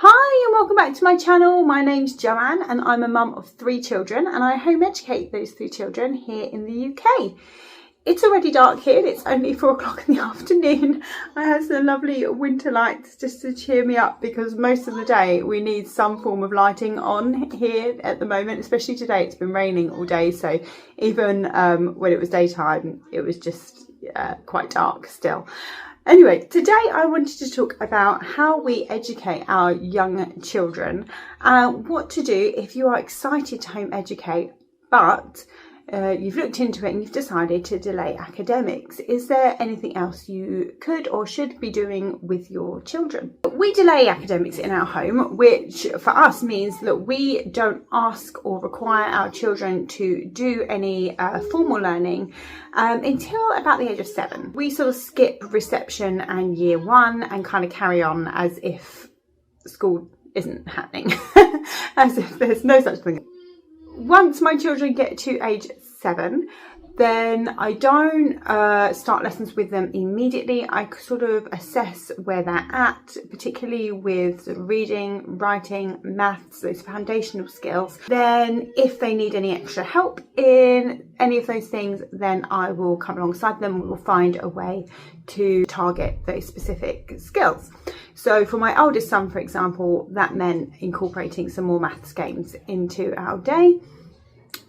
Hi and welcome back to my channel. My name's Joanne and I'm a mum of 3 children and I home educate those 3 children here in the UK. It's already dark here, it's only 4 o'clock in the afternoon. I have some lovely winter lights just to cheer me up because most of the day we need some form of lighting on here at the moment, especially today. It's been raining all day, so even when it was daytime it was just quite dark still. Anyway, today I wanted to talk about how we educate our young children, what to do if you are excited to home educate, but you've looked into it and you've decided to delay academics. Is there anything else you could or should be doing with your children? We delay academics in our home, which for us means that we don't ask or require our children to do any formal learning until about the age of 7. We sort of skip reception and year 1 and kind of carry on as if school isn't happening, as if there's no such thing. Once my children get to age 7, then I don't start lessons with them immediately. I sort of assess where they're at, particularly with sort of reading, writing, maths, those foundational skills. Then if they need any extra help in any of those things, then I will come alongside them. We will find a way to target those specific skills. So for my oldest son, for example, that meant incorporating some more maths games into our day.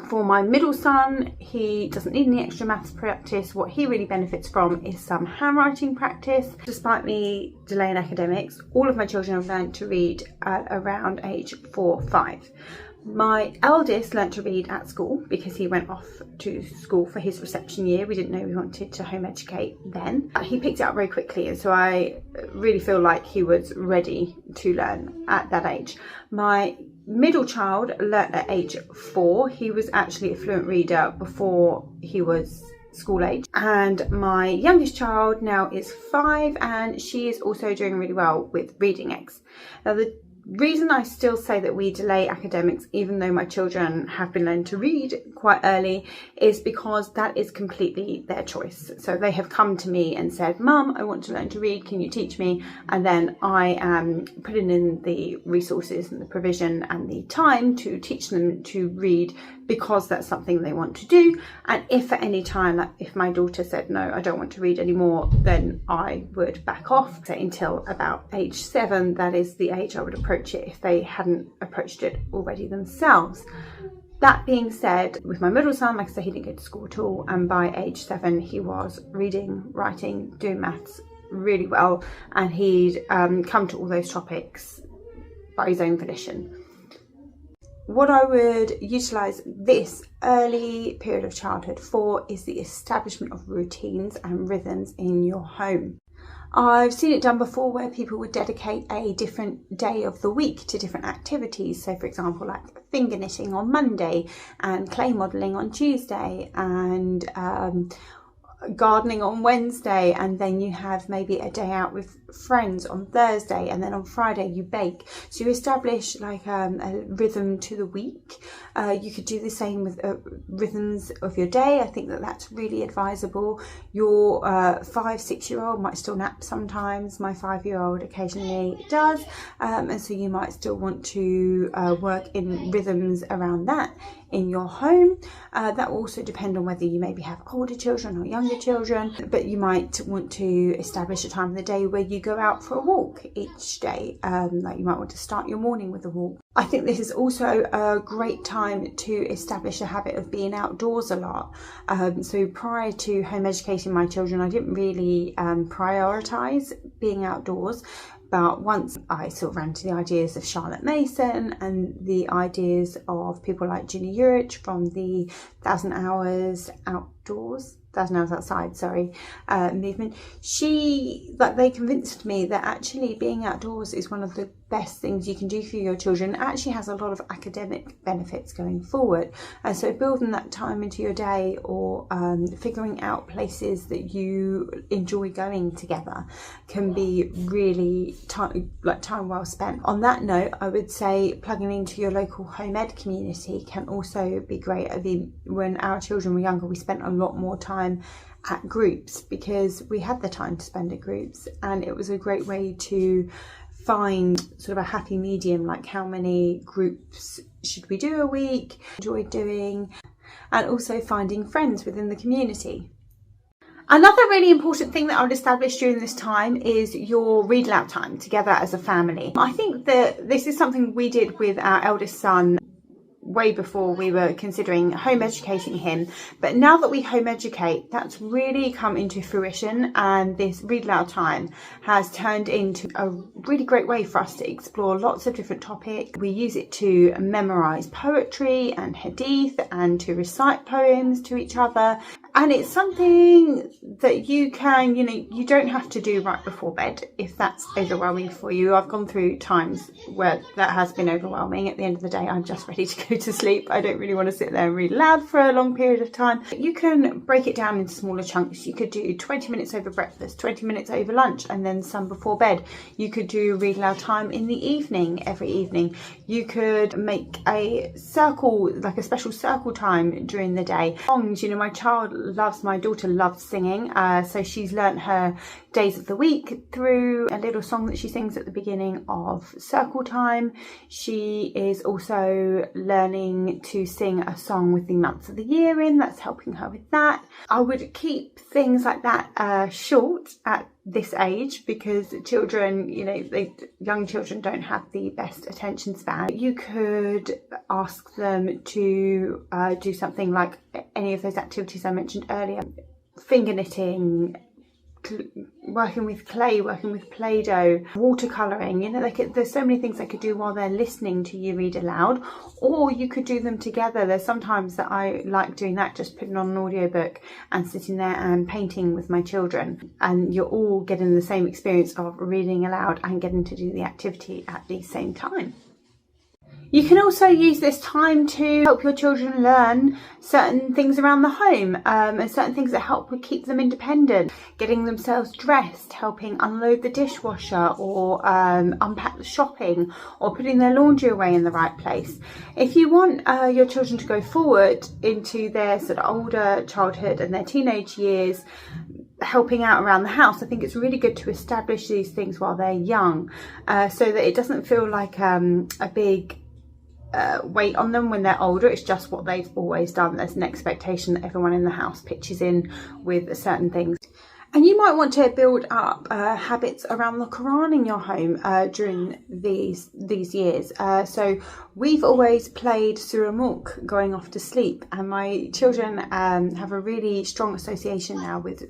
For my middle son, he doesn't need any extra maths practice. What he really benefits from is some handwriting practice. Despite me delaying academics, all of my children have learned to read at around age 4 or 5. My eldest learnt to read at school because he went off to school for his reception year. We didn't know we wanted to home educate then. He picked it up very quickly, and so I really feel like he was ready to learn at that age. My middle child learnt at age 4. He was actually a fluent reader before he was school age. And my youngest child now is 5 and she is also doing really well with reading eggs. Now the reason I still say that we delay academics, even though my children have been learning to read quite early, is because that is completely their choice. So they have come to me and said, "Mum, I want to learn to read, can you teach me?" And then I am putting in the resources and the provision and the time to teach them to read because that's something they want to do. And if at any time, like if my daughter said, "No, I don't want to read anymore," then I would back off. So until about age 7, that is the age I would approach it if they hadn't approached it already themselves. That being said, with my middle son, like I said, he didn't go to school at all, and by age 7 he was reading, writing, doing maths really well, and he'd come to all those topics by his own volition. What I would utilise this early period of childhood for is the establishment of routines and rhythms in your home. I've seen it done before where people would dedicate a different day of the week to different activities. So for example, like finger knitting on Monday and clay modelling on Tuesday and gardening on Wednesday, and then you have maybe a day out with friends on Thursday, and then on Friday you bake. So you establish like a rhythm to the week. You could do the same with rhythms of your day. I think that that's really advisable. Your 5-6-year-old might still nap sometimes. My 5-year-old occasionally does, and so you might still want to work in rhythms around that in your home. That will also depend on whether you maybe have older children or younger children, but you might want to establish a time of the day where you go out for a walk each day. Like you might want to start your morning with a walk. I think this is also a great time to establish a habit of being outdoors a lot. So prior to home educating my children, I didn't really prioritise being outdoors. But once I sort of ran to the ideas of Charlotte Mason and the ideas of people like Ginny Urich from the 1,000 Hours Outdoors, 1,000 Hours Outside, sorry, movement, they convinced me that actually being outdoors is one of the best things you can do for your children. It actually has a lot of academic benefits going forward. And so building that time into your day, or figuring out places that you enjoy going together, can be really time well spent. On that note, I would say plugging into your local home ed community can also be great. I mean, when our children were younger, we spent a lot more time at groups because we had the time to spend at groups, and it was a great way to find sort of a happy medium, like how many groups should we do a week, enjoy doing, and also finding friends within the community. Another really important thing that I would establish during this time is your read aloud time together as a family. I think that this is something we did with our eldest son way before we were considering home educating him, but now that we home educate, that's really come into fruition, and this read aloud time has turned into a really great way for us to explore lots of different topics. We use it to memorize poetry and hadith and to recite poems to each other, and it's something that you can, you don't have to do right before bed if that's overwhelming for you. I've gone through times where that has been overwhelming. At the end of the day, I'm just ready to go to sleep. I don't really want to sit there and read aloud for a long period of time. You can break it down into smaller chunks. You could do 20 minutes over breakfast, 20 minutes over lunch, and then some before bed. You could do read aloud time in the evening, every evening. You could make a circle, like a special circle time during the day. Songs, my daughter loves singing, so she's learnt her days of the week through a little song that she sings at the beginning of circle time. She is also learning to sing a song with the months of the year in. That's helping her with that. I would keep things like that short at this age, because children, young children don't have the best attention span. You could ask them to do something like any of those activities I mentioned earlier: finger knitting, working with clay, working with Play-Doh, watercolouring. There's so many things they could do while they're listening to you read aloud, or you could do them together. There's sometimes that I like doing that, just putting on an audiobook and sitting there and painting with my children, and you're all getting the same experience of reading aloud and getting to do the activity at the same time. You can also use this time to help your children learn certain things around the home, and certain things that help keep them independent. Getting themselves dressed, helping unload the dishwasher, or unpack the shopping, or putting their laundry away in the right place. If you want your children to go forward into their sort of older childhood and their teenage years, helping out around the house, I think it's really good to establish these things while they're young, so that it doesn't feel like a big weight on them when they're older. It's just what they've always done. There's an expectation that everyone in the house pitches in with certain things. And you might want to build up habits around the Quran in your home during these years. So we've always played Surah Mulk going off to sleep, and my children have a really strong association now with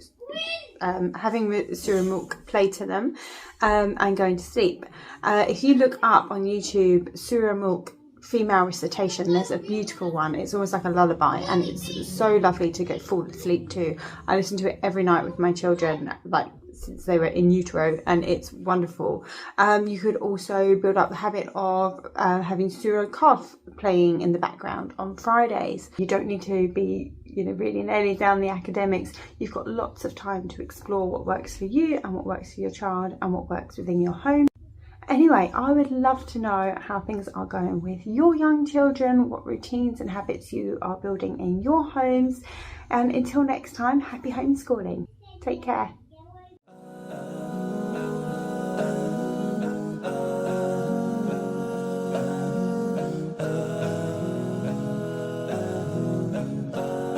having Surah Mulk played to them and going to sleep. If you look up on YouTube Surah Mulk female recitation, there's a beautiful one. It's almost like a lullaby, and it's so lovely to fall asleep to. I listen to it every night with my children, like since they were in utero, and it's wonderful. You could also build up the habit of having Surah Kaf playing in the background on Fridays. You don't need to be really nailing down the academics. You've got lots of time to explore what works for you and what works for your child and what works within your home. Anyway, I would love to know how things are going with your young children, what routines and habits you are building in your homes. And until next time, happy homeschooling. Take care.